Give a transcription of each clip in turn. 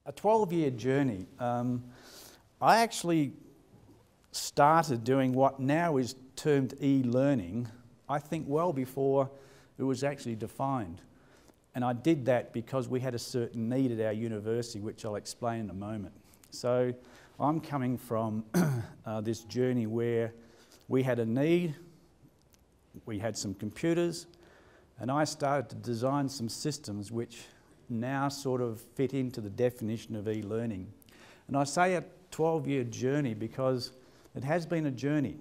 A 12-year journey. I actually started doing what now is termed e-learning, I think well before it was actually defined. And I did that because we had a certain need at our university, which I'll explain in a moment. So I'm coming from this journey where we had a need, we had some computers, and I started to design some systems which now sort of fit into the definition of e-learning. And I say a 12-year journey because it has been a journey.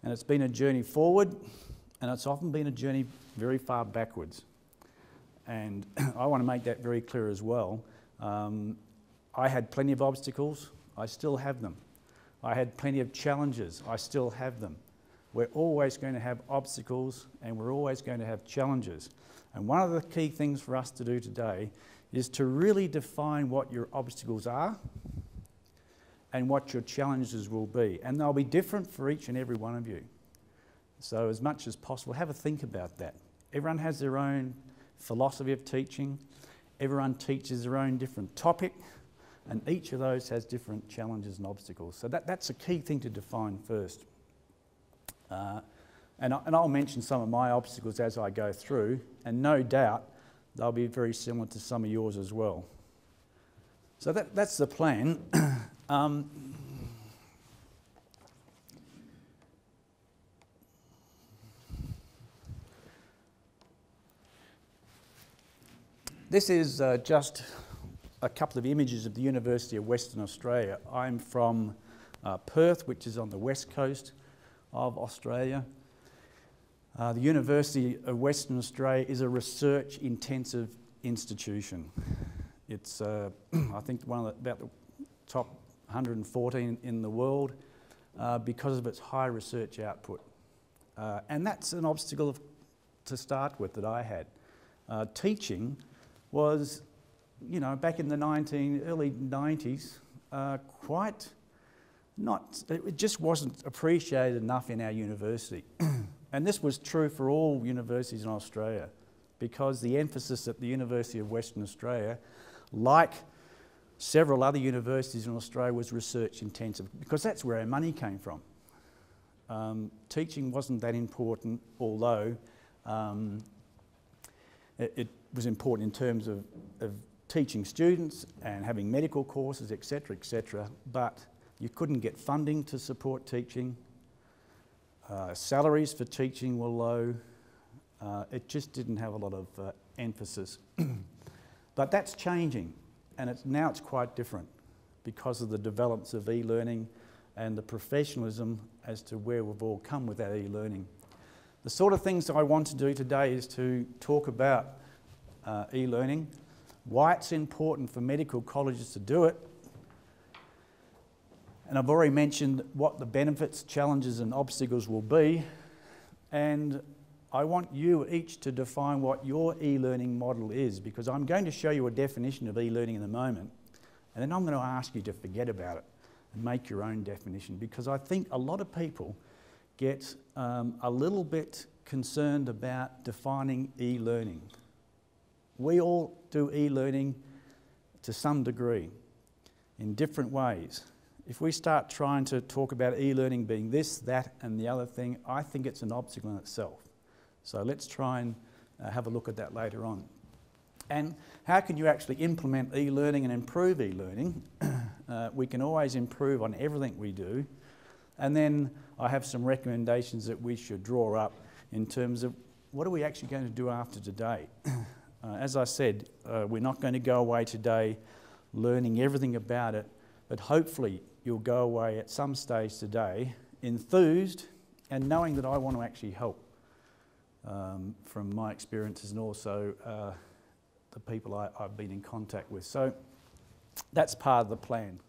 And it's been a journey forward, and it's often been a journey very far backwards. And I want to make that very clear as well. I had plenty of obstacles, I still have them. I had plenty of challenges, I still have them. We're always going to have obstacles and we're always going to have challenges. And one of the key things for us to do today is to really define what your obstacles are and what your challenges will be. And they'll be different for each and every one of you. So as much as possible, have a think about that. Everyone has their own philosophy of teaching. Everyone teaches their own different topic, and each of those has different challenges and obstacles. So that's a key thing to define first. And I'll mention some of my obstacles as I go through, and no doubt they'll be very similar to some of yours as well. So that's the plan. This is just a couple of images of the University of Western Australia. I'm from Perth, which is on the west coast of Australia. The University of Western Australia is a research-intensive institution. It's, I think, about the top 114 in the world because of its high research output. And that's an obstacle to start with that I had. Teaching was, you know, back in the early 90s, it just wasn't appreciated enough in our university. And this was true for all universities in Australia, because the emphasis at the University of Western Australia, like several other universities in Australia, was research intensive, because that's where our money came from. Teaching wasn't that important, although it was important in terms of teaching students and having medical courses, etc., but you couldn't get funding to support teaching. Salaries for teaching were low. It just didn't have a lot of emphasis. But that's changing, and now it's quite different because of the developments of e-learning and the professionalism as to where we've all come with that e-learning. The sort of things that I want to do today is to talk about e-learning, why it's important for medical colleges to do it, and I've already mentioned what the benefits, challenges and obstacles will be, and I want you each to define what your e-learning model is, because I'm going to show you a definition of e-learning in a moment, and then I'm going to ask you to forget about it and make your own definition, because I think a lot of people get a little bit concerned about defining e-learning. We all do e-learning to some degree in different ways. If we start trying to talk about e-learning being this, that and the other thing, I think it's an obstacle in itself. So let's try and have a look at that later on. And how can you actually implement e-learning and improve e-learning? We can always improve on everything we do. And then I have some recommendations that we should draw up in terms of what are we actually going to do after today. As I said, we're not going to go away today learning everything about it, but hopefully you'll go away at some stage today enthused and knowing that I want to actually help from my experiences and also the people I've been in contact with. So that's part of the plan.